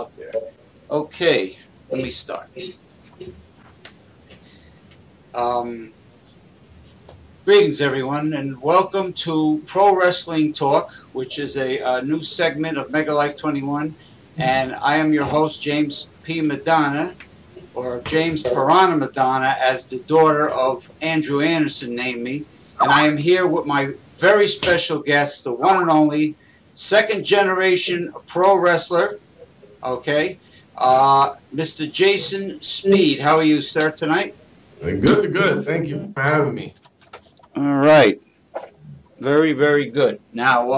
Up there. Okay, let me start. Um, Greetings, everyone, and welcome to Pro Wrestling Talk, which is a new segment of Mega Life 21. And I am your host, James P. Madonna, or James Piranha Madonna, as the daughter of Andrew Anderson named me. And I am here with my very special guest, the one and only second generation pro wrestler, okay, Mr. Jason Speed. How are you, sir, tonight? Good, good. Thank you for having me. All right. Very, very good. Now,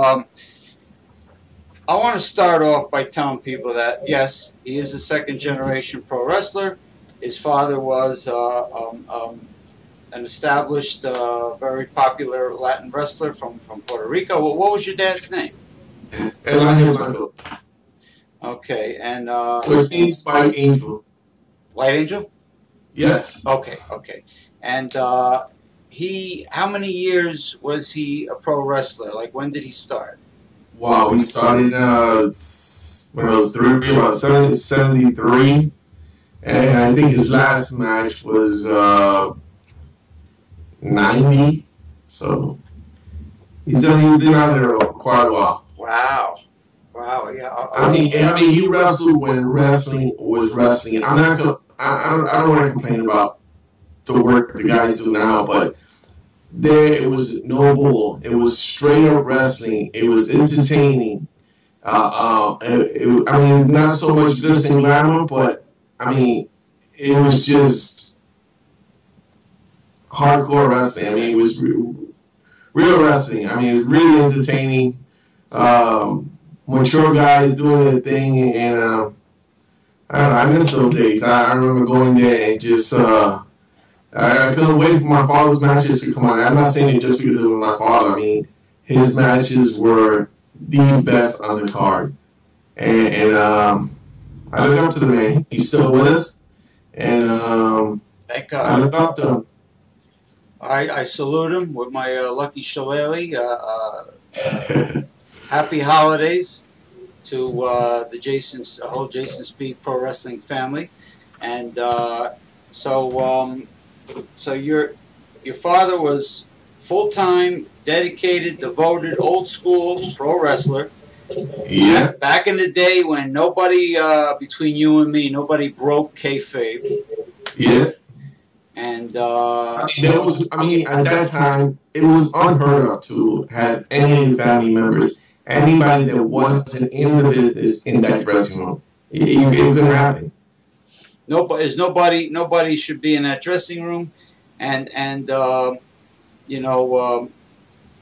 I want to start off by telling people that, yes, he is a second generation pro wrestler. His father was an established, very popular Latin wrestler from Puerto Rico. Well, what was your dad's name? El Blanco. Okay, and which means White Angel. White Angel? Yes. Okay, okay. And how many years was he a pro wrestler? Like, when did he start? Wow, he started when I was about 73. And I think his last match was 90. So he's been out there quite a while. Wow. Wow, yeah. I mean, he wrestled when wrestling was wrestling. I don't want to complain about the work the guys do now, but there it was no bull. It was straight up wrestling. It was entertaining. I mean, not so much glitz and glamour, but I mean, it was just hardcore wrestling. I mean, it was real wrestling. I mean, it was really entertaining. Mature guys doing their thing, and I don't know, I miss those days. I remember going there and just I couldn't wait for my father's matches to come on. I'm not saying it just because it was my father. I mean, his matches were the best on the card, and I look up to the man. He's still with us, and thank God. I look up to him. I salute him with my lucky shillelagh. Happy holidays to the whole Jason Speed Pro Wrestling family, and so your father was full-time, dedicated, devoted, old-school pro wrestler. Yeah. Back in the day when nobody, between you and me, nobody broke kayfabe. Yeah. And at that time, it was unheard of to have any family members, anybody that wasn't in the business in that dressing room. It couldn't happen. Nobody should be in that dressing room, and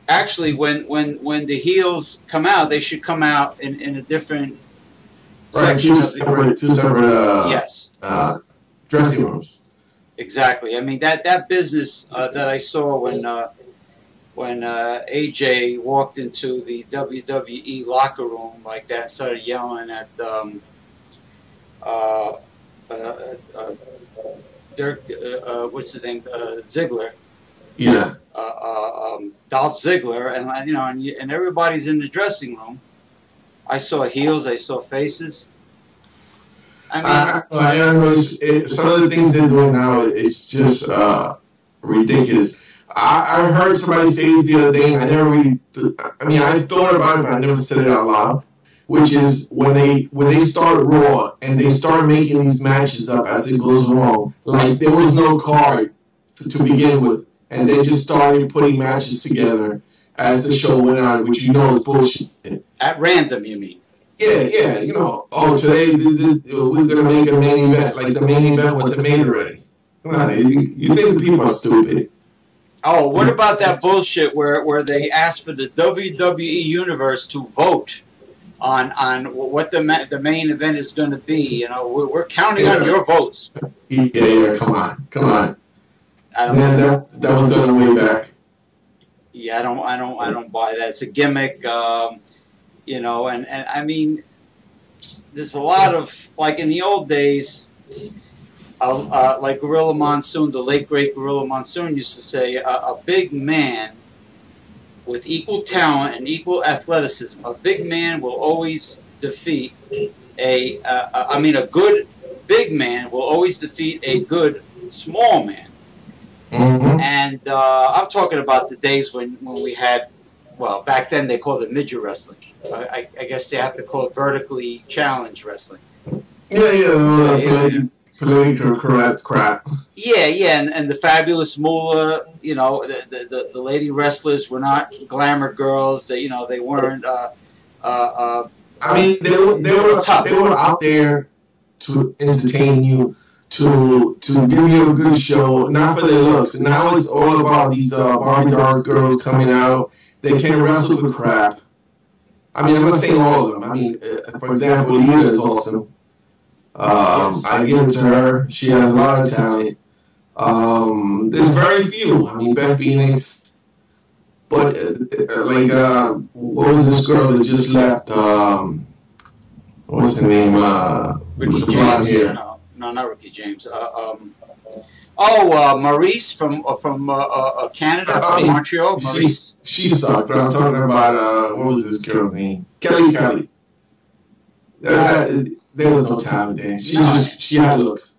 actually when the heels come out, they should come out in a different section two separate yes dressing rooms. Exactly. I mean that business that I saw when AJ walked into the WWE locker room like that, started yelling at Dirk, what's his name, Ziggler. Yeah. Dolph Ziggler, and everybody's in the dressing room. I saw heels, I saw faces. I know some of the things they're doing now, it's just ridiculous. I heard somebody say this the other day, and I never really. I thought about it, but I never said it out loud. Which is when they start Raw and they start making these matches up as it goes along. Like there was no card to begin with, and they just started putting matches together as the show went on, which is bullshit. At random, you mean? Yeah. Today we're gonna make a main event. Like the main event wasn't made already. Come on, you think the people are stupid? Oh, what about that bullshit where they asked for the WWE Universe to vote on what the main event is going to be? We're counting on your votes. Yeah. Come on. That was done way back. Yeah, I don't buy that. It's a gimmick. And I mean, there's a lot of, like in the old days, like Gorilla Monsoon, the late great Gorilla Monsoon used to say, a big man with equal talent and equal athleticism, a big man will always defeat a good big man will always defeat a good small man. Mm-hmm. And I'm talking about the days when we had, well, back then they called it midget wrestling. I guess they have to call it vertically challenged wrestling. Political correct crap. Yeah, and the fabulous Moolah, the lady wrestlers were not glamour girls. They weren't. I mean, they were out there to entertain you, to give you a good show, not for their looks. Now it's all about these Barbie doll girls coming out. They can't wrestle for crap. I mean, I'm not saying all of them. I mean, for example, Lita is awesome. I give it to her. She has a lot of talent. There's very few. I mean, Beth Phoenix, but what was this girl that just left? What was her name? Ricky James. No, not Ricky James. Maurice from Canada, from Montreal. Maurice. She sucked. But I'm talking about what was this girl's name? Kelly. There was no talent there. She had looks.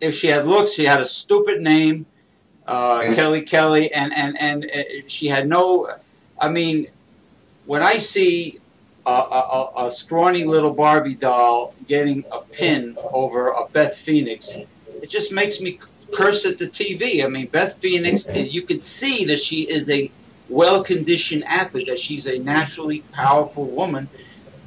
If she had looks, she had a stupid name, Kelly, and she had no. I mean, when I see a scrawny little Barbie doll getting a pin over a Beth Phoenix, it just makes me curse at the TV. I mean, Beth Phoenix, you can see that she is a well-conditioned athlete, that she's a naturally powerful woman.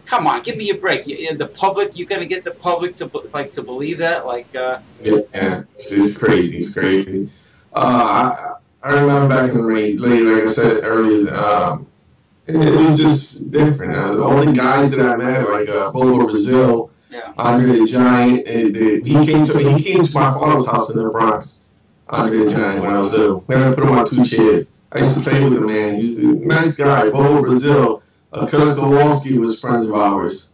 Come on, give me a break. The public, you're going to get the public to believe that? Yeah, it's crazy. It's crazy. I remember back in the ring, like I said earlier, it was just different. All the guys that I met, like Bobo Brazil, Andre the Giant, he came to my father's house in the Bronx. Andre the Giant, when I was little. When I put him on 2 chairs, I used to play with the man. He was a nice guy. Bobo Brazil. Killer Kowalski was friends of ours.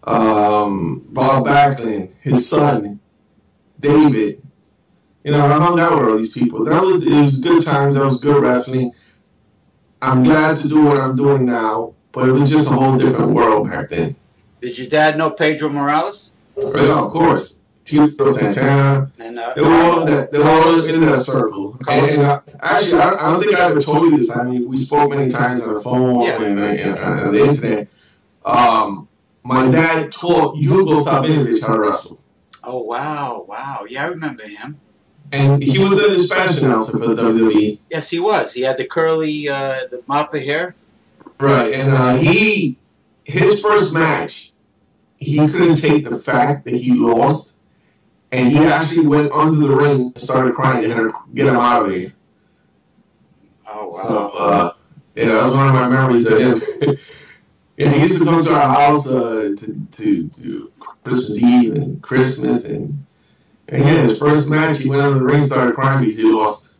Bob Backlund, his son, David. I hung out with all these people. It was good times. That was good wrestling. I'm glad to do what I'm doing now, but it was just a whole different world back then. Did your dad know Pedro Morales? Yeah, of course. Tito Santana. And they were all in that circle. Actually, I don't think I ever told you this. I mean, we spoke many times on the phone and the internet. My dad taught Hugo Sabinovich how to wrestle. Oh, wow. Yeah, I remember him. And he was the Spanish announcer for WWE. Yes, he was. He had the curly, the mop of hair. Right, and his first match, he couldn't take the fact that he lost. And he actually went under the ring and started crying. They had to get him out of there. Oh, wow. So, that was one of my memories of him. And he used to come to our house to Christmas Eve and Christmas. And his first match, he went under the ring and started crying because he lost.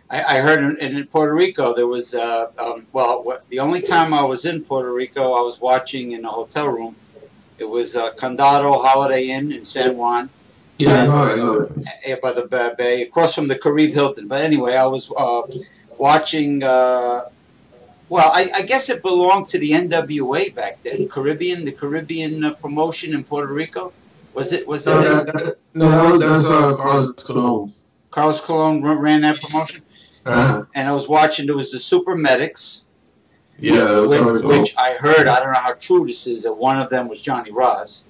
I heard in Puerto Rico, there was, the only time I was in Puerto Rico, I was watching in a hotel room. It was Condado Holiday Inn in San Juan. Yeah, I know. By the bay, across from the Caribe Hilton. But anyway, I was watching. I guess it belonged to the NWA back then. The Caribbean promotion in Puerto Rico. Was it? No, that's Carlos Colon. Carlos Colon ran that promotion. Uh-huh. And I was watching. There was the Super Medics. Yeah, that was which I heard. I don't know how true this is. That one of them was Johnny Ross.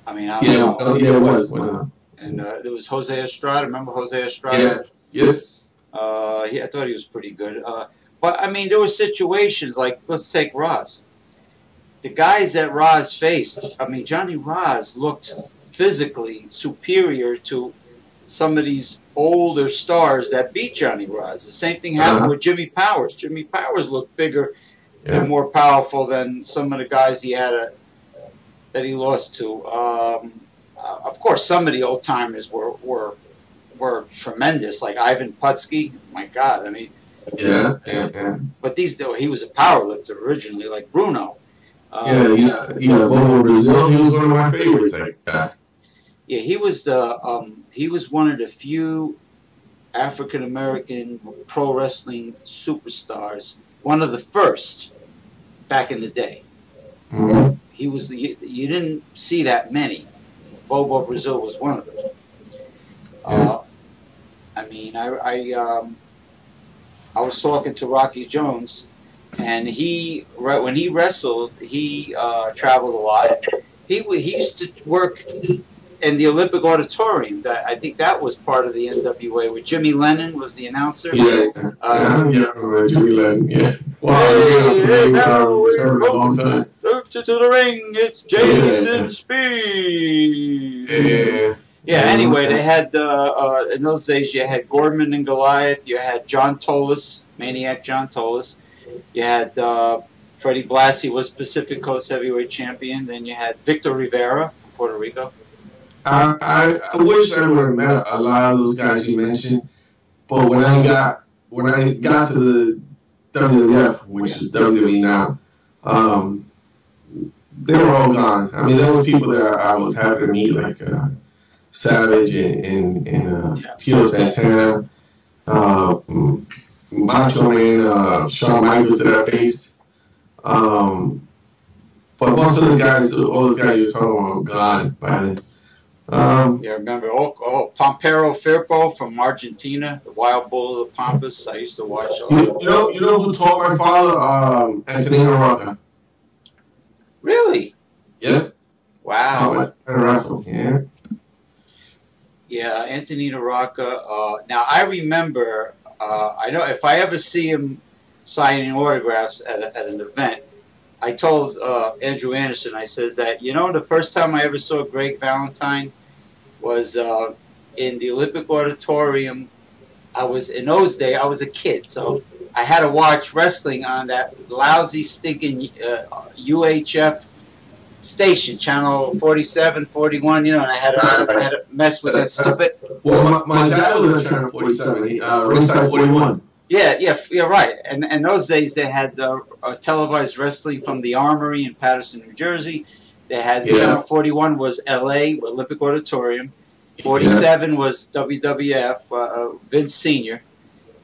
I mean, I don't know. Yeah, it was. And there was Jose Estrada. Remember Jose Estrada? Yeah. I thought he was pretty good. But, I mean, there were situations like, let's take Ross. The guys that Ross faced, I mean, Johnny Ross looked physically superior to some of these older stars that beat Johnny Ross. The same thing happened with Jimmy Powers. Jimmy Powers looked bigger and more powerful than some of the guys that he lost to. Of course, some of the old timers were tremendous, like Ivan Putski. My God, I mean, yeah. But he was a power lifter originally, like Bruno. Bobo Brazil. He was one of my favorites. Yeah, he was one of the few African American pro wrestling superstars. One of the first back in the day. Mm-hmm. you didn't see that many. Bobo Brazil was one of them. I mean, I was talking to Rocky Jones, and when he wrestled, he traveled a lot. He used to work in the Olympic Auditorium. I think that was part of the NWA, where Jimmy Lennon was the announcer. Yeah, Jimmy Lennon. Yeah. Wow, hey, now a long time. To the ring, it's Jason Speed. Yeah. Anyway, they had in those days you had Gordman and Goliath. You had John Tolis, Maniac John Tolis. You had Freddie Blassie was Pacific Coast Heavyweight Champion. Then you had Victor Rivera from Puerto Rico. I wish I would have met a lot of those guys you mentioned, but when I got to the WWF, which is WWE now, they were all gone. I mean, there was people that I was happy to meet, like Savage and Tito Santana, Macho Man, Shawn Michaels that I faced. But most of the guys, all those guys you were talking about, were gone by then. Remember Pampero Firpo from Argentina, the Wild Bull of the Pampas. I used to watch. You know who taught my father? Antonino Rocca. Really? Yep. Wow. Wrestle. Yeah. Yeah, Antonino Rocca. Now I remember. I know if I ever see him signing autographs at an event, I told Andrew Anderson, I says that, the first time I ever saw Greg Valentine was in the Olympic Auditorium. In those days, I was a kid, so I had to watch wrestling on that lousy, stinking UHF station, channel 47, 41, and I had to mess with that stupid. Well, my dad was on channel 47, ringside 41. Yeah, right. And those days they had televised wrestling from the Armory in Paterson, New Jersey. They had Channel 41 was L.A. Olympic Auditorium. 47 was WWF, Vince Senior.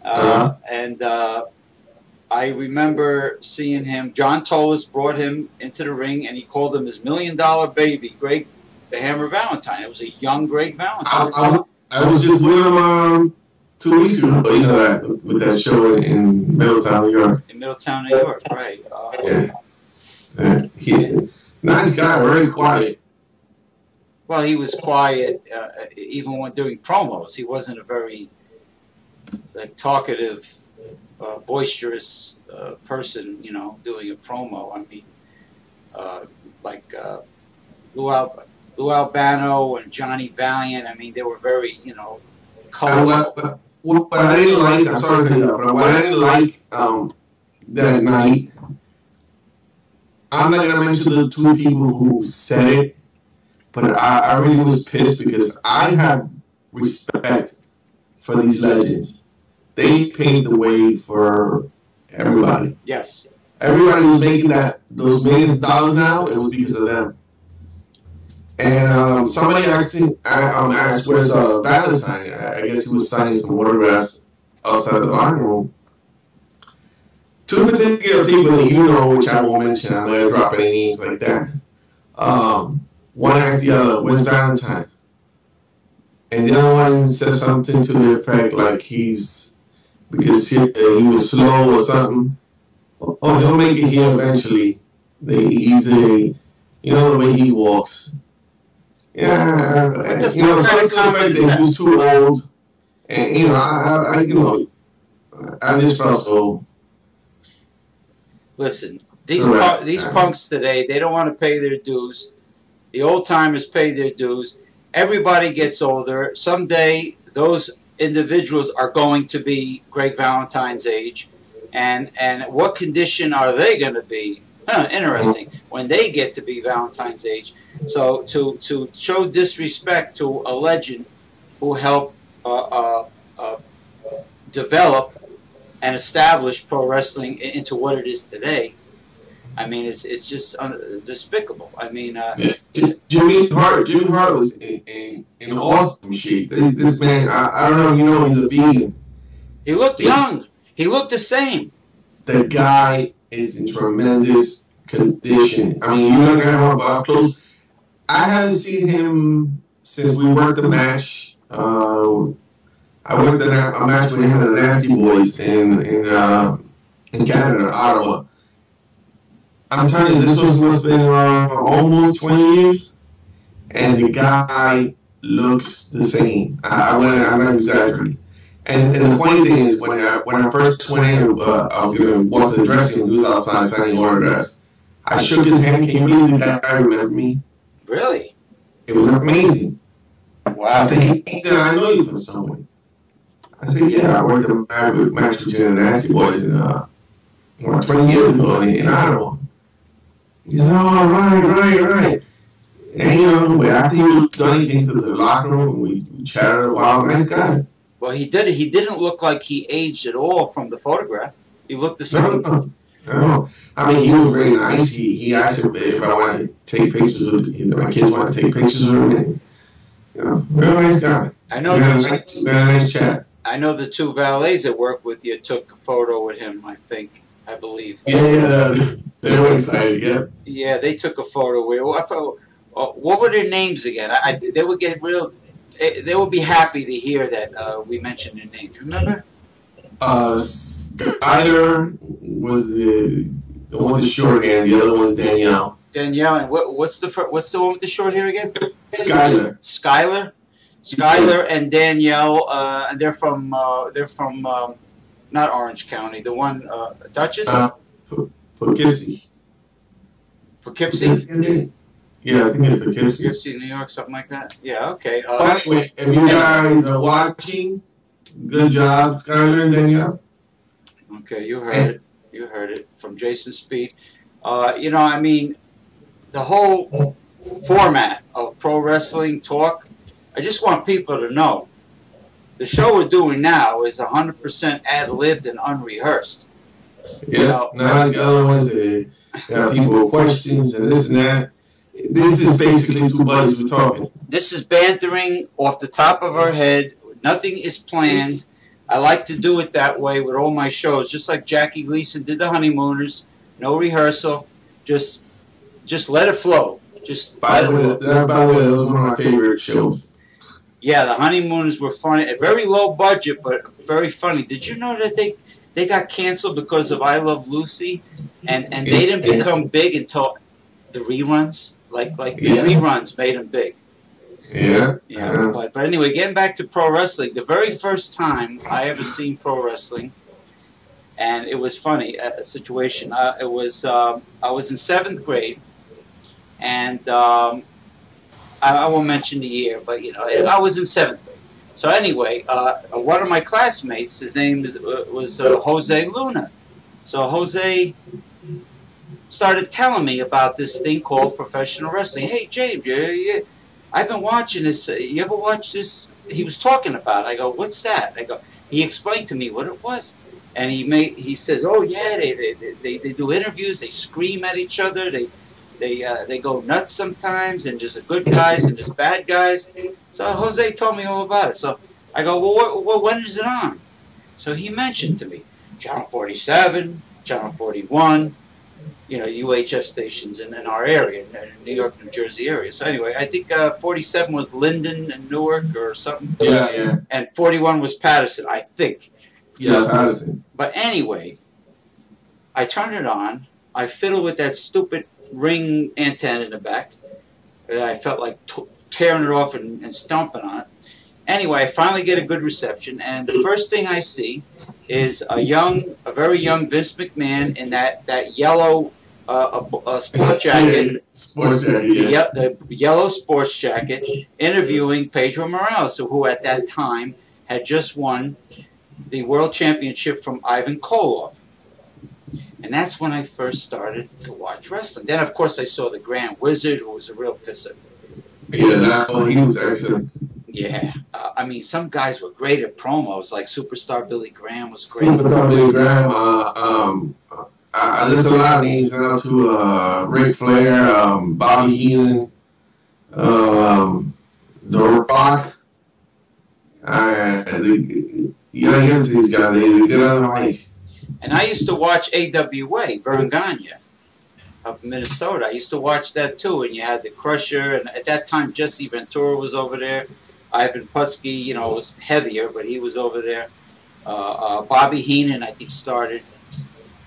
And I remember seeing him. John Tolis brought him into the ring, and he called him his $1 million baby, Greg the Hammer Valentine. It was a young Greg Valentine. I was just with him 2 weeks ago, that with that show in Middletown, New York. In Middletown, New York, right. Nice guy, very quiet. Well, he was quiet even when doing promos. He wasn't a very talkative, boisterous person, doing a promo. I mean, Lou Albano and Johnny Valiant. I mean, they were very, colorful. What I didn't like, I'm sorry to cut you off, but what I didn't like that night, I'm not going to mention the two people who said it, but I really was pissed because I have respect for these legends. They paved the way for everybody. Yes. Everybody who's making those millions of dollars now, it was because of them. And somebody asked, where's Valentine? I guess he was signing some autographs outside of the locker room. Two particular people that which I won't mention, I'm not going to drop any names like that. One asked the other, where's Valentine? And the other one said something to the effect like because he was slow or something. Oh, he'll make it here eventually. He's the way he walks. Yeah, something like that he was too old. And, I just felt so. Listen, these punks today, they don't want to pay their dues. The old timers pay their dues. Everybody gets older. Someday, those individuals are going to be Greg Valentine's age. And what condition are they going to be? Interesting. When they get to be Valentine's age. So to show disrespect to a legend who helped develop and establish pro wrestling into what it is today, I mean, it's just despicable. I mean, Jimmy Hart was in awesome shape. This man, I don't know, he's a vegan. He looked young. He looked the same. The guy is in tremendous condition. I mean, you're not gonna have him up close. I haven't seen him since we worked the match. I worked a match with him and the Nasty Boys in Canada, Ottawa. I'm telling you, this must have been almost 20 years, and the guy looks the same. I'm not exaggerating. And the funny thing is, when I first went in, I was going to walk to the dressing room. He was outside signing autographs. I shook his hand. Can you believe the guy remembered me? Really? It was amazing. Wow. I said, hey, I know you from somewhere. I said, yeah, I worked a match between the Nasty Boys 20 years ago in Ottawa. He said, oh, right. And, after he was done, he came to the locker room, and we chatted a while. Nice guy. Well, he didn't look like he aged at all from the photograph. He looked the same. No. I mean, he was very nice. He asked if I want to take pictures with my kids want to take pictures with him. And, real nice guy. I know. We had a nice chat. I know the two valets that work with you took a photo with him. I believe. Yeah, they were excited. Yeah. Yeah, they took a photo with. What were their names again? They would get real. They would be happy to hear that we mentioned their names. Remember? Skyler was the one with the short hair. The other one's Danielle. Danielle, and what's the one with the short hair again? Skyler. Skyler and Danielle. And they're from not Orange County. The one Dutchess. Poughkeepsie. Poughkeepsie. Yeah, I think it's Poughkeepsie. Poughkeepsie, New York, something like that. Yeah, okay. Anyway, if you guys are watching, good job, Skyler and Danielle. Okay, you heard it. You heard it from Jason Speed. I mean, the whole format of pro wrestling talk, I just want people to know the show we're doing now is 100% ad-libbed and unrehearsed. Yeah, now the other ones, people with questions and this and that. This is basically two buddies we're talking. This is bantering off the top of our head. Nothing is planned. I like to do it that way with all my shows, just like Jackie Gleason did the Honeymooners. No rehearsal. Just let it flow. By the way, that was one of my favorite shows. Yeah, the Honeymooners were funny. A very low budget, but very funny. Did you know that they got canceled because of I Love Lucy? And they didn't become big until the reruns? Like the reruns made them big. Yeah. But anyway, getting back to pro wrestling, the very first time I ever seen pro wrestling, and it was funny, a situation. I was in 7th grade, and I won't mention the year, but I was in 7th grade. So anyway, one of my classmates, his name was Jose Luna. So Jose started telling me about this thing called professional wrestling. Hey, James, I've been watching this. You ever watch this? He was talking about it. I go, what's that? I go, he explained to me what it was. And he says, oh, yeah, they do interviews. They scream at each other. They go nuts sometimes. And there's good guys and there's bad guys. So Jose told me all about it. So I go, well, when is it on? So he mentioned to me, Channel 47, Channel 41, UHF stations in our area, in New York, New Jersey area. So anyway, I think 47 was Linden and Newark or something. Yeah. And 41 was Patterson, I think. Yeah, Patterson. But anyway, I turn it on. I fiddle with that stupid ring antenna in the back. I felt like tearing it off and stomping on it. Anyway, I finally get a good reception, and the first thing I see is a very young Vince McMahon in that yellow sports jacket. Sports jacket, yeah. Yep, the yellow sports jacket, interviewing Pedro Morales, who at that time had just won the world championship from Ivan Koloff. And that's when I first started to watch wrestling. Then, of course, I saw the Grand Wizard, who was a real pisser. Yeah, he was excellent. Yeah. I mean, some guys were great at promos, like Superstar Billy Graham was great. Superstar Billy Graham. There's a lot of names now, too. Ric Flair, Bobby Heenan, The Rock. You gotta get to these guys. They get on the mic. And I used to watch AWA, Vern Gagne. of Minnesota. I used to watch that too, and you had the Crusher, and at that time Jesse Ventura was over there. Ivan Putski, was heavier, but he was over there. Bobby Heenan, I think, started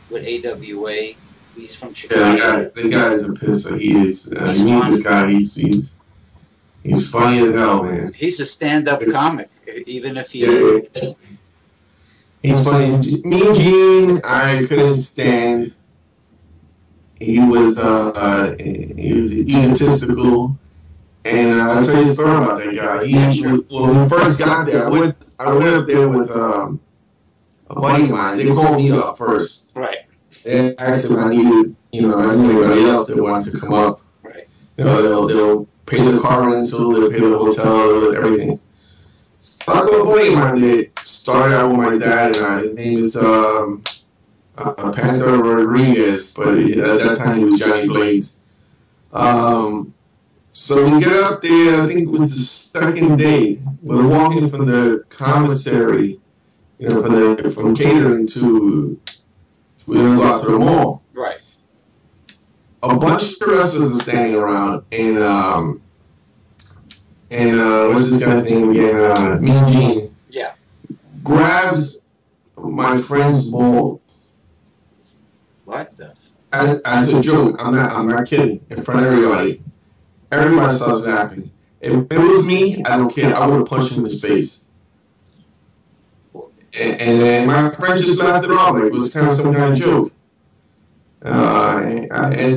with AWA. He's from Chicago. Yeah, the guy is a pisser. He is. You meet this guy, he's funny as hell, man. He's a stand-up comic, even if he. Yeah, he's funny. Mean Gene, I couldn't stand. He was egotistical, and I'll tell you a story about that guy. When we first got there, I went up there with a buddy of mine. They called me up first. Right. And asked if I needed, I knew anybody else that wanted to come up. Right. They'll pay the car rental, they'll pay the hotel, everything. So I got a buddy of mine that started out with my dad and I. His name is Panther Rodriguez, but at that time he was Johnny Blades. So we get up there, I think it was the second day. We're walking from the commissary, from catering to, we're going to go out to the mall. Right. A bunch of wrestlers are standing around, and what's this guy's name again? Mean Gene. Yeah. Grabs my friend's balls. What the? As a joke, I'm not kidding. In front of everybody. Everybody starts laughing. If it was me, I don't care. I would have punched him in his face. And then my friend just laughed it off like it was kind of some kind of joke. And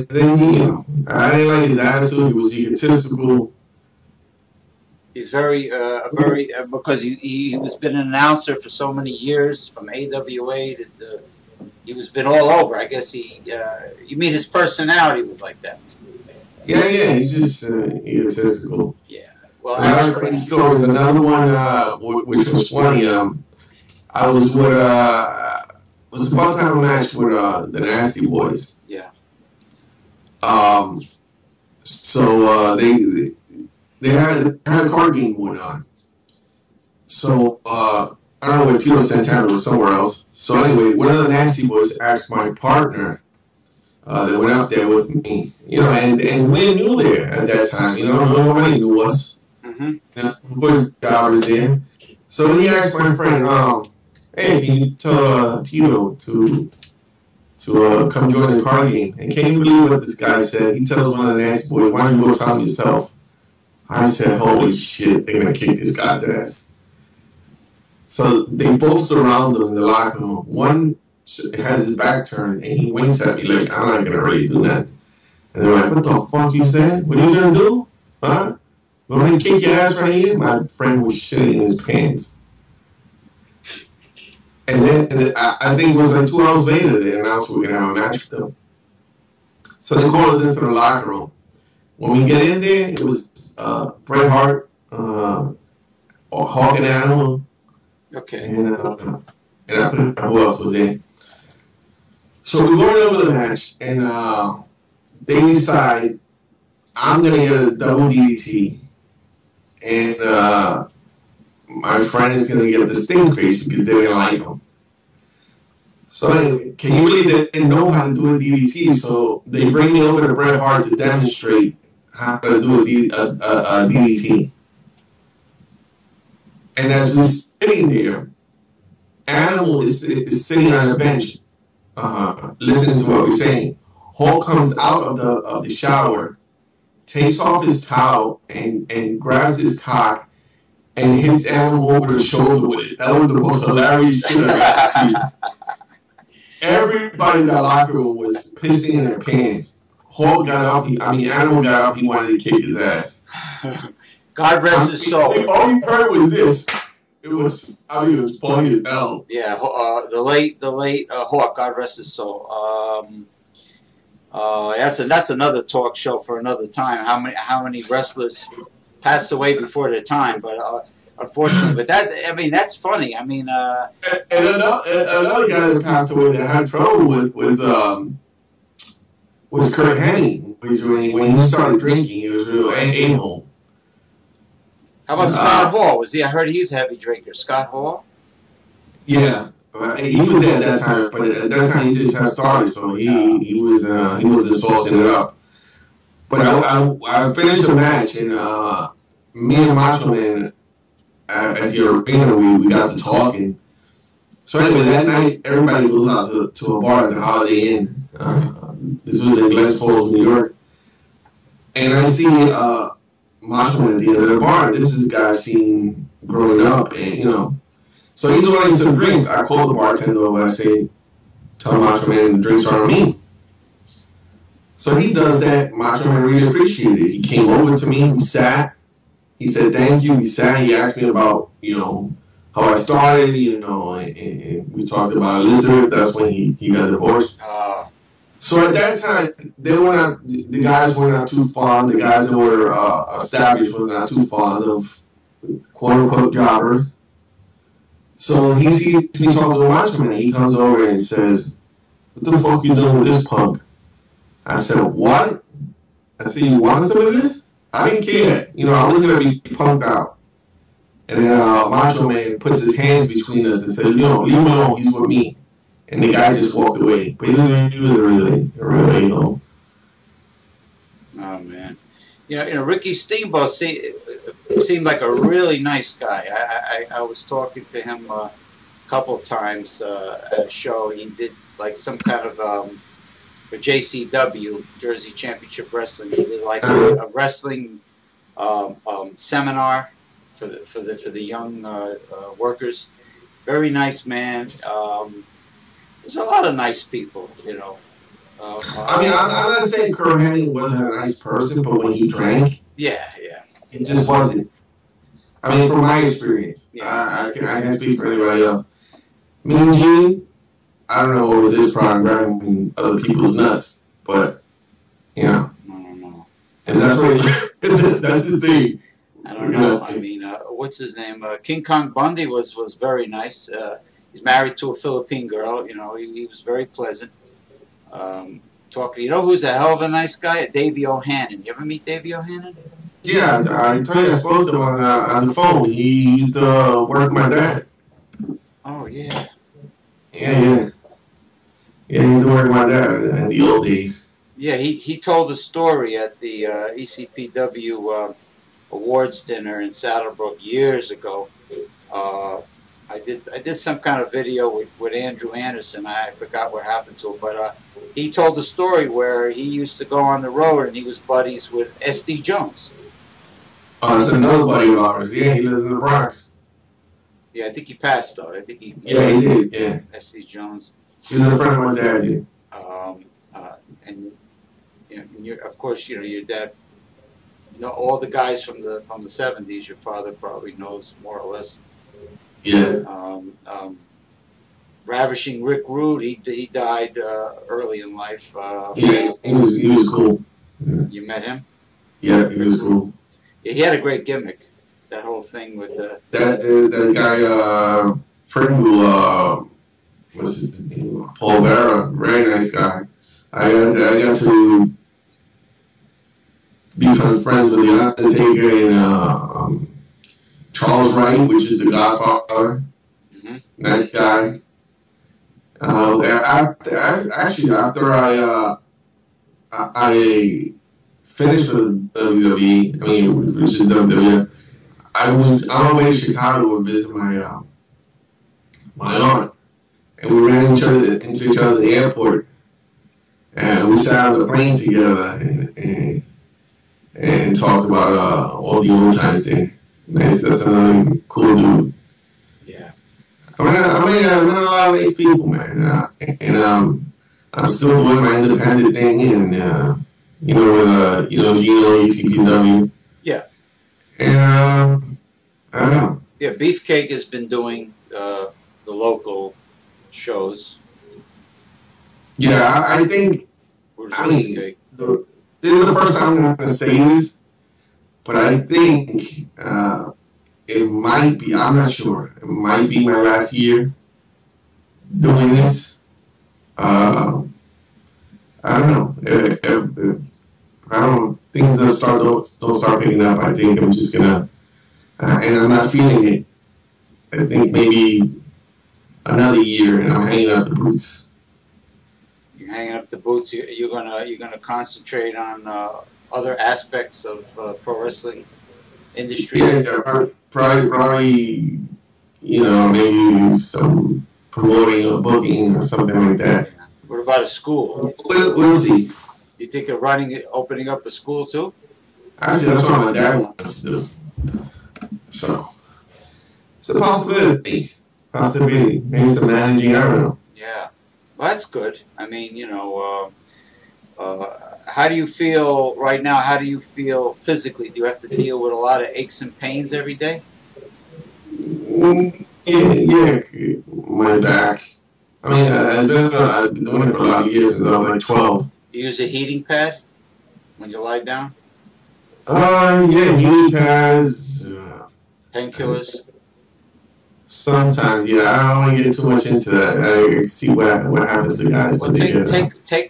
then, I didn't like his attitude. He was egotistical. He's very, because he was been an announcer for so many years, from AWA to he was been all over. I guess you mean his personality was like that. Yeah, he's just egotistical. Yeah. Well, another funny story is another one, which was funny. I was with was about to have a match with the Nasty Boys. Yeah. So they had a card game going on. So I don't know where Tito Santana was, somewhere else. So anyway, one of the Nasty Boys asked my partner that went up there with me, and we knew there at that time, nobody knew us. Mm-hmm. But God was there. So he asked my friend, hey, can you tell Tito to come join the card game? And can you believe what this guy said? He tells one of the Nasty Boys, why don't you go tell him yourself? I said, holy shit, they're going to kick this guy's ass. So they both surround him in the locker room. One has his back turned, and he winks at me like, I'm not going to really do that. And they're like, what the fuck you said? What are you going to do? Huh? Want me to kick your ass right here? My friend was shitting in his pants. And then I think it was like 2 hours later they announced we were going to have a match with them. So they called us into the locker room. When we get in there, it was Bret Hart, or Hawk and Animal. Okay. And I forgot who else was there. So we're going over the match, and they decide I'm going to get a double DDT, and my friend is going to get the Sting face because they didn't like him. So anyway, can you believe they didn't know how to do a DDT? So they bring me over to Bret Hart to demonstrate how to do a DDT. And as we're sitting there, Animal is sitting on a bench, listening to what we're saying. Hulk comes out of the shower, takes off his towel, and grabs his cock and hits Animal over the shoulder with it. That was the most hilarious shit I've ever seen. Everybody in that locker room was pissing in their pants. Hulk got up. Animal got up. He wanted to kick his ass. God rest his soul. All we heard was this. It was funny as hell. Yeah, the late Hawk, God rest his soul. That's another talk show for another time. How many wrestlers passed away before their time? But unfortunately, that's funny. And another guy that passed away that I had trouble with was Kurt Hennig. When he started drinking, he was real a-hole. How about Scott Hall? I heard he's a heavy drinker. Scott Hall? Yeah. He was there at that time, but at that time he just had started, so he was saucing it up. But I finished the match, and me and Macho Man at the arena, we got to talking. So anyway, that night everybody goes out to a bar at the Holiday Inn. This was in Glens Falls, New York, and I see Macho Man at the end of the bar. This is a guy I've seen growing up, and so he's ordering some drinks. I call the bartender over. I say, "Tell Macho Man the drinks are on me." So he does that. Macho Man really appreciated it. He came over to me. We sat. He said, "Thank you." We sat. He asked me about, how I started, and we talked about Elizabeth. That's when he got divorced. So at that time, the guys were not too fond. The guys that were established were not too fond of quote unquote jobbers. So he sees me talking to Macho Man. He comes over and says, "What the fuck you doing with this punk?" I said, "What?" I said, "You want some of this?" I didn't care. I was going to be punked out. And then Macho Man puts his hands between us and said, "Leave him alone. He's with me." And the guy just walked away. But he was really. Oh, man. Ricky Steamboat seemed like a really nice guy. I was talking to him a couple of times at a show. He did like some kind of for JCW, Jersey Championship Wrestling. He did like a wrestling seminar for the young workers. Very nice man. There's a lot of nice people, I'm not saying Kurt Hennig wasn't a nice person, but when he drank, yeah, it just wasn't. I mean, from my experience, I can't speak for anybody else. Me and Gene, I don't know what was his problem grabbing other people's nuts, but no. And that's what that's his thing. I don't know. I mean, what's his name? King Kong Bundy was very nice. He's married to a Philippine girl. He was very pleasant. Talking. Who's a hell of a nice guy? Davey O'Hannon. You ever meet Davey O'Hannon? Yeah, I told you I spoke to him on the phone. He used to work with my dad. Oh, yeah. Yeah, he used to work with my dad in the old days. Yeah, he told a story at the ECPW awards dinner in Saddlebrook years ago. I did some kind of video with Andrew Anderson. I forgot what happened to him, but he told a story where he used to go on the road and he was buddies with S.D. Jones. Oh, that's another buddy of ours. Yeah, he lives in the Bronx. Yeah, I think he passed though. I think he. Yeah, he did. Yeah. S.D. Jones. He was a friend of my dad. Yeah. And of course, your dad. All the guys from the 70s. Your father probably knows more or less. Yeah. Ravishing Rick Rude. He died early in life. Yeah, he was cool. Yeah. You met him? Yeah, he was cool. Yeah, he had a great gimmick. That whole thing with that guy Pringle, what's his name? Paul Vera, very nice guy. I got to become friends with the Undertaker and Charles Wright, which is the Godfather. Mm-hmm. Nice guy. After I finished with WWE, which is WWE, I was on my way to Chicago to visit my aunt, and we ran into each other at the airport, and we sat on the plane together and talked about all the old times there. That's another cool dude. Yeah. I met a lot of nice people, man, and I'm still doing my independent thing, and with Gino, ECPW. Yeah. And I don't know. Yeah, Beefcake has been doing the local shows. Yeah, I think. This is the first time I'm going to say this, but I think it might be. I'm not sure. It might be my last year doing this. I don't know. If I don't. Things don't start picking up. I think I'm just gonna. And I'm not feeling it. I think maybe another year, and I'm hanging up the boots. You're hanging up the boots. You're gonna concentrate on other aspects of pro wrestling industry. Yeah, probably, maybe some promoting or booking or something like that. Yeah. What about a school? We'll see. You think of opening up a school too? Actually, that's what my dad wants to do. So, it's a possibility. Maybe some managing, I don't know. Yeah. Well, that's good. I mean, how do you feel right now? How do you feel physically? Do you have to deal with a lot of aches and pains every day? Yeah, my back. I mean, I've been doing it for a lot of years since I was like 12. You use a heating pad when you lie down? Yeah, heating pads. Painkillers? Sometimes, yeah. I don't want to get too much into that. I see what happens to guys well, when they get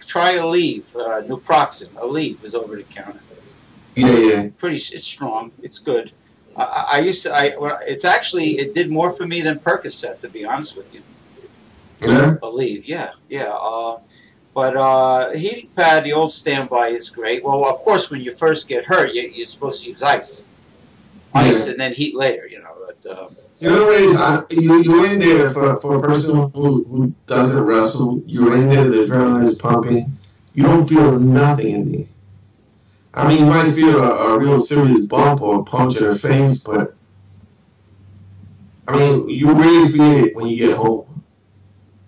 try Aleve. Naproxen. Aleve is over the counter. Yeah. It's strong. It's good. It did more for me than Percocet, to be honest with you. Yeah? Aleve, yeah. But heating pad, the old standby is great. Well, of course, when you first get hurt, you're supposed to use ice, and then heat later. But you're in there for a person who doesn't wrestle. You're in there. The adrenaline is pumping. You don't feel nothing in there. I mean, you might feel a real serious bump or a punch in the face, but I mean, you really feel it when you get home.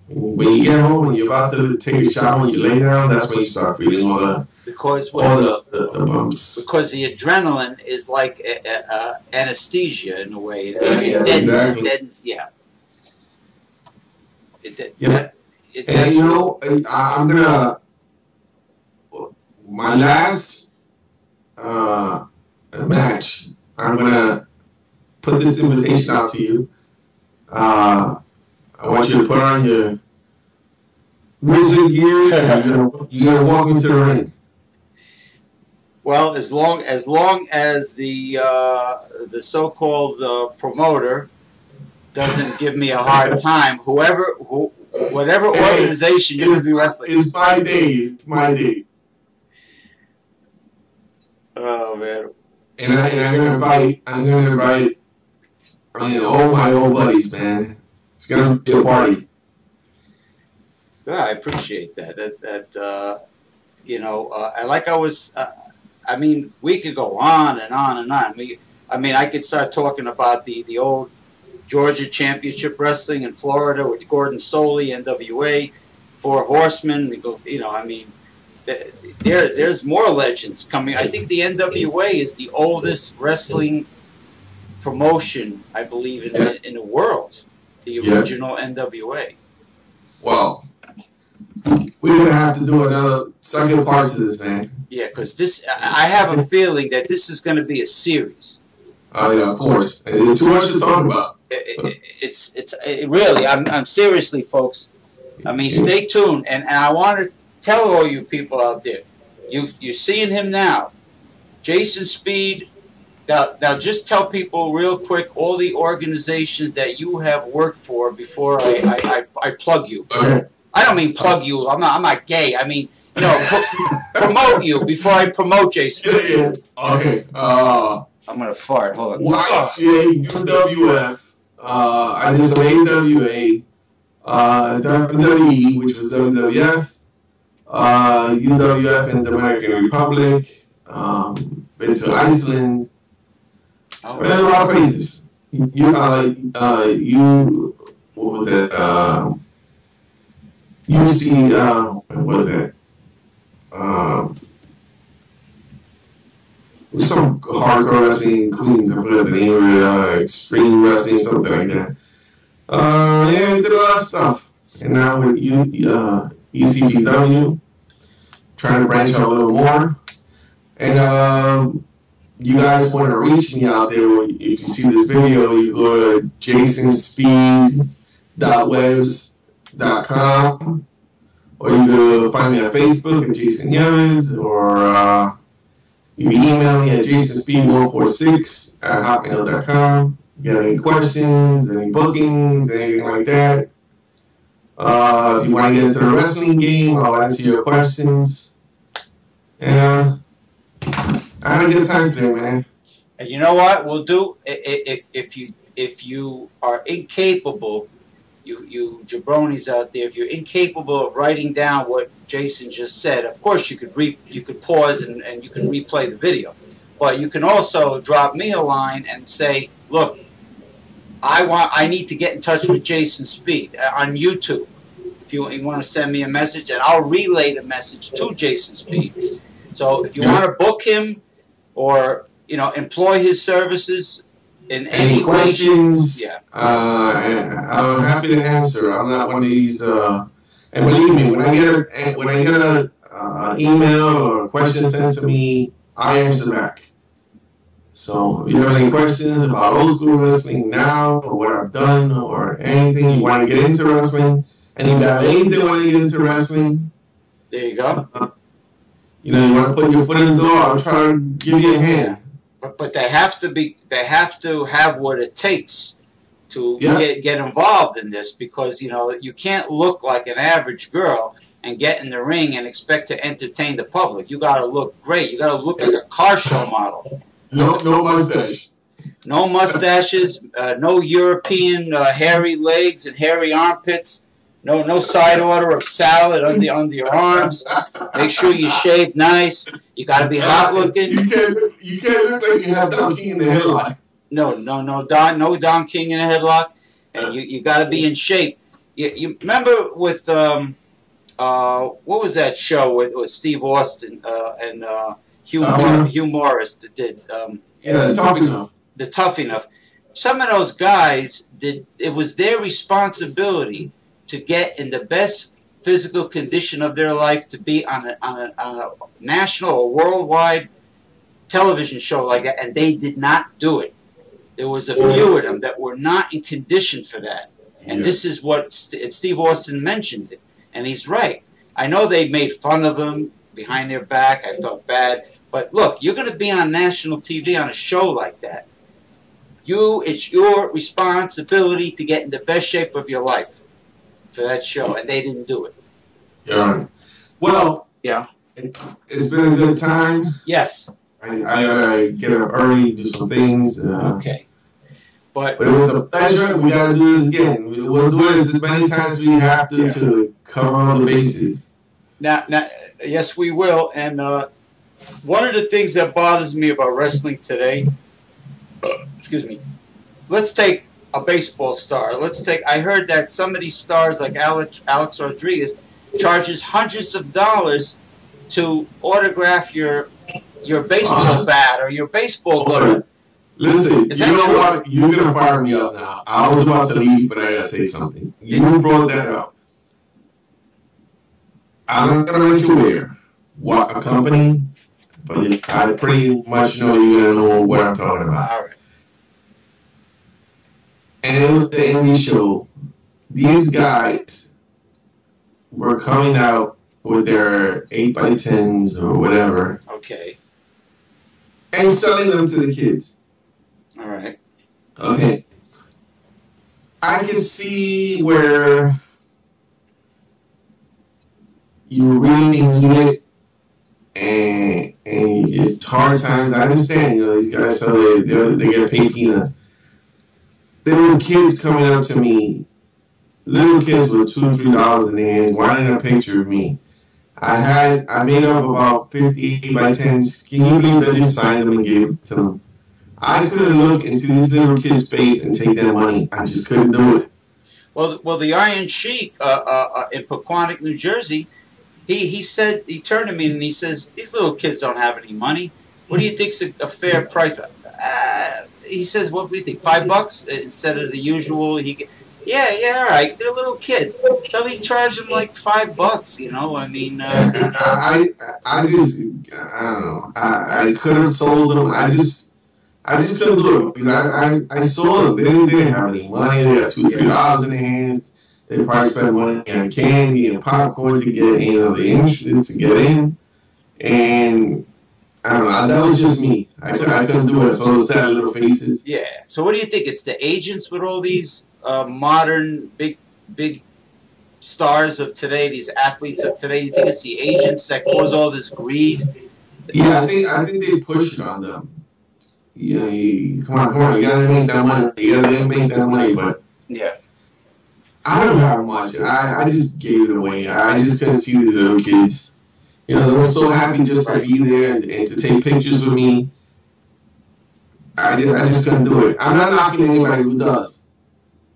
When you get home and you're about to take a shower and you lay down, that's when you start feeling all the bumps. Because the adrenaline is like anesthesia in a way. Exactly. I'm gonna my last match. I'm gonna put this invitation out to you. I want you to put on your wizard gear and you're gonna walk into the ring. Well, as long as the so-called promoter doesn't give me a hard time, whatever organization you're gonna be wrestling. It's my day. It's my day. Oh man! And I'm gonna invite. All my old buddies, man. It's gonna be a party. Yeah, I appreciate that. We could go on and on and on. I could start talking about the old Georgia Championship Wrestling in Florida with Gordon Soley, NWA, Four Horsemen. There's more legends coming. I think the NWA is the oldest wrestling promotion, I believe, in the world. The original NWA. Well, we're going to have to do another second part to this, man. Yeah, because I have a feeling that this is going to be a series. Oh, yeah, of course. It's too much to talk about. It's really, I'm seriously, folks. Stay tuned. And I want to tell all you people out there, you're seeing him now. Jason Speed. Now, just tell people real quick all the organizations that you have worked for before I plug you. Okay. I don't mean plug you. I'm not gay. I mean, promote you before I promote Jason. Yeah. Okay. I'm gonna fart. Hold on. UWF. I did some AWA. WWE, which was WWF. UWF in the Dominican Republic. Been to Iceland. Oh, a lot of places. What was that? What was that? Some hardcore wrestling in Queens. I forgot the name of it. Extreme wrestling, something like that. I did a lot of stuff. And now with ECBW, trying to branch out a little more. And you guys want to reach me out there, if you see this video, you go to jasonspeed.webs.com, or you can find me on Facebook at Jason Yemes, or you can email me at jasonspeed146@hotmail.com. If you got any questions, any bookings, anything like that, If you want to get into the wrestling game, I'll answer your questions. And I had a good time today, man. And you know what we'll do if you are incapable, you jabronis out there, if you're incapable of writing down what Jason just said, of course you could pause and you can replay the video, but you can also drop me a line and say, look, I need to get in touch with Jason Speed on YouTube. If you want to send me a message, and I'll relay the message to Jason Speed. So if you want to book him or employ his services in any questions, way, yeah, I'm happy to answer. I'm not one of these. And believe me, when I get a email or a question sent to me, I answer back. So if you have any questions about old school wrestling now, or what I've done, or anything you want to get into wrestling, any ballets that want to get into wrestling, there you go. You want to put your foot in the door, I'll try to give you a hand. But they have to have what it takes to get involved in this, because you can't look like an average girl and get in the ring and expect to entertain the public. You got to look great. You got to look like a car show model. No mustache. No mustaches. No European hairy legs and hairy armpits. No side order of salad under your arms. Make sure you shave nice. You got to be hot looking. You can't look like you have Don King in the headlock. No Don King in a headlock, and you got to be in shape. You remember with what was that show with Steve Austin and Hugh Morris that did Tough Enough. The Tough Enough. Some of those guys it was their responsibility to get in the best physical condition of their life to be on a national or worldwide television show like that, and they did not do it. There was a few of them that were not in condition for that. And this is what Steve Austin mentioned, and he's right. I know they made fun of them behind their back. I felt bad. But look, you're going to be on national TV on a show like that. It's your responsibility to get in the best shape of your life for that show, and they didn't do it. Yeah. Well, yeah. It's been a good time. Yes. I gotta get up early, do some things. Okay. But it was a pleasure. We gotta do this again. We'll do it as many times as we have to cover all the bases. Now, yes, we will. And one of the things that bothers me about wrestling today, excuse me, let's take a baseball star. I heard that some of these stars like Alex Rodriguez charges hundreds of dollars to autograph your baseball bat or your baseball glove. Listen, you know what? You're going to fire me up now. I was about to leave, but I got to say something. You brought that up. I'm not going to mention what a company, but I pretty much know you're going to know what I'm talking about. All right. And with the indie show, these guys were coming out with their 8x10s or whatever. Okay. And selling them to the kids. All right. Okay. I can see where you really need it, and it's hard times. I understand, these guys, so they get paid peanuts. There were kids coming up to me, little kids with $2 or $3 in their hands, wanting a picture of me. I made up about 50 8x10s. Can you believe that I just signed them and gave it to them? I couldn't look into these little kids' face and take their money. I just couldn't do it. Well, the Iron Sheik in Pequannock, New Jersey, he said, he turned to me and he says, these little kids don't have any money. What do you think's a fair price? He says, what do you think, $5 instead of the usual? Yeah, all right. They're little kids, so he charged them like $5. I mean, I don't know. I could have sold them. I just couldn't do it because I saw them. They didn't have any money. They got $2 or $3 in their hands. They probably spent money on candy and popcorn to get the entrance to get in, and I don't know. That was just me. I couldn't do it. So those sad little faces. Yeah. So what do you think? It's the agents with all these modern big stars of today, these athletes of today? You think it's the agents that cause all this greed? Yeah, I think they push it on them. Come on, you gotta make that money. You gotta make that money, but yeah, I don't have much. I just gave it away. I just couldn't see these little kids. They were so happy just to be there and to take pictures with me. I just couldn't do it. I'm not knocking anybody who does.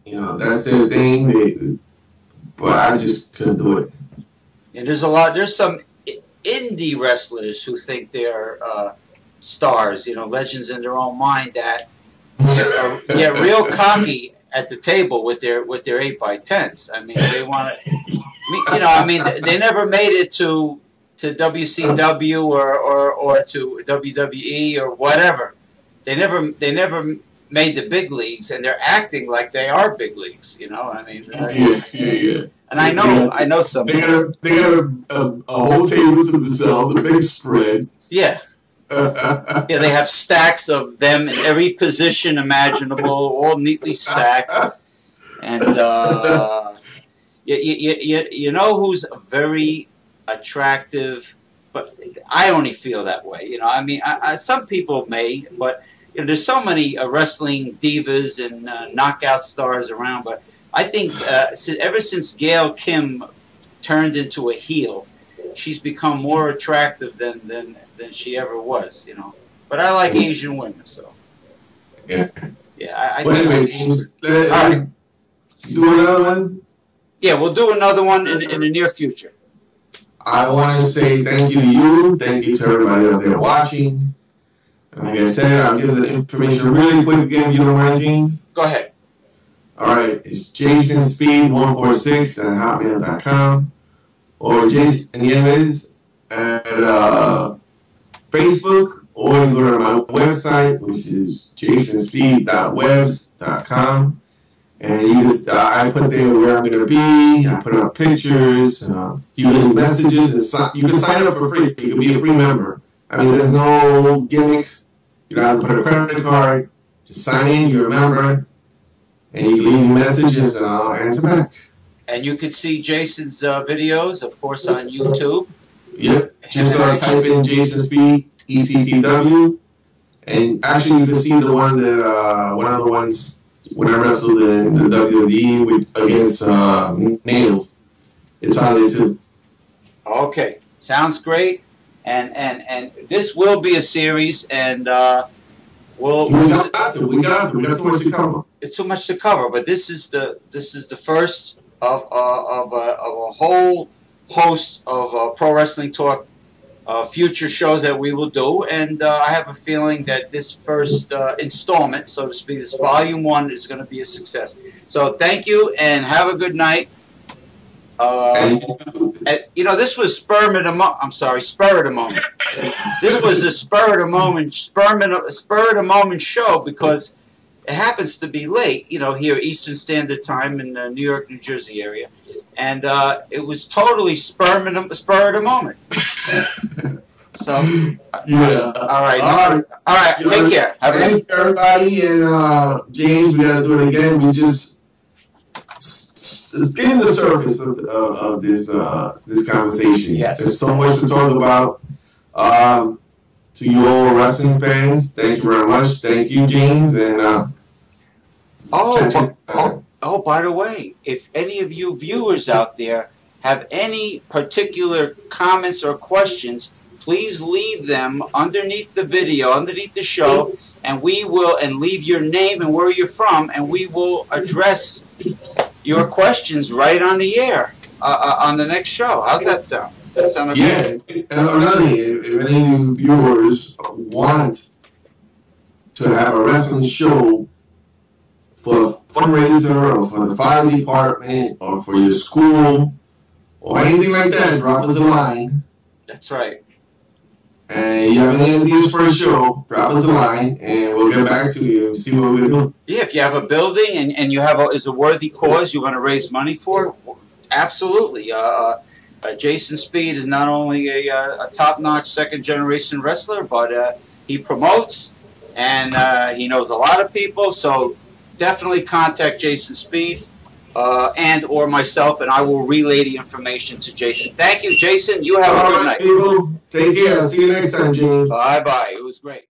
That's their thing. But I just couldn't do it. And there's some indie wrestlers who think they're stars, legends in their own mind that get real cocky at the table with their 8x10s. I mean, they want to, they never made it to WCW or to WWE or whatever. They never made the big leagues, and they're acting like they are big leagues. Yeah. And I know some. They got a whole table to themselves, a big spread. Yeah. Yeah, they have stacks of them in every position imaginable, all neatly stacked. And you know who's very attractive, but I only feel that way. Some people may, but there's so many wrestling divas and knockout stars around. But I think ever since Gail Kim turned into a heel, she's become more attractive than she ever was. But I like Asian women, so yeah. I well, anyway, all right. Do another one. Yeah, we'll do another one in the near future. I want to say thank you to you. Thank you to everybody out there watching. Like I said, I'll give the information really quick again, if you don't mind, James. Go ahead. All right, it's jasonspeed146 at hotmail.com or Jason Nieves at Facebook, or you go to my website, which is jasonspeed.webs.com. And I put there where I'm going to be. I put up pictures. You can leave messages. You can sign up for free. You can be a free member. I mean, there's no gimmicks. You don't have to put a credit card. Just sign in. You're a member. And you can leave messages, and I'll answer back. And you can see Jason's videos, of course, on YouTube. Yep. Just type in Jason Speed, ECPW. And actually, you can see the one that, one of the ones when I wrestled in the WWE against Nails. It's on there too. Okay. Sounds great. And this will be a series, and we got too much to cover. It's too much to cover, but this is the first of a whole host of Pro Wrestling Talk future shows that we will do, and I have a feeling that this first installment, so to speak, this volume 1 is going to be a success. So thank you, and have a good night. This was spur of the moment. This was a spur of the moment show because it happens to be late, here Eastern Standard Time in the New York, New Jersey area, and it was totally spur of the moment. So, yeah. All right. Take care. Thank you, everybody, and James, we gotta do it again. We just getting the surface of this conversation. Yes. There's so much to talk about. To you all wrestling fans, thank you very much. Thank you, James. And by the way, if any of you viewers out there have any particular comments or questions, please leave them underneath the video, underneath the show, and leave your name and where you're from, and we will address your questions right on the air on the next show. How's that sound? Does that sound okay? Yeah. And another thing, if any of you viewers want to have a wrestling show for a fundraiser or for the fire department or for your school or anything like that, drop us a line. That's right. And you have any ideas for a show, drop us a line, and we'll get back to you and see what we do. Yeah, if you have a building and you have is a worthy cause you want to raise money for, absolutely. Jason Speed is not only a top-notch second-generation wrestler, but he promotes, and he knows a lot of people, so definitely contact Jason Speed. and or myself, and I will relay the information to Jason. Thank you, Jason. You have a good night. People, take care. See you next time, James. Bye-bye. It was great.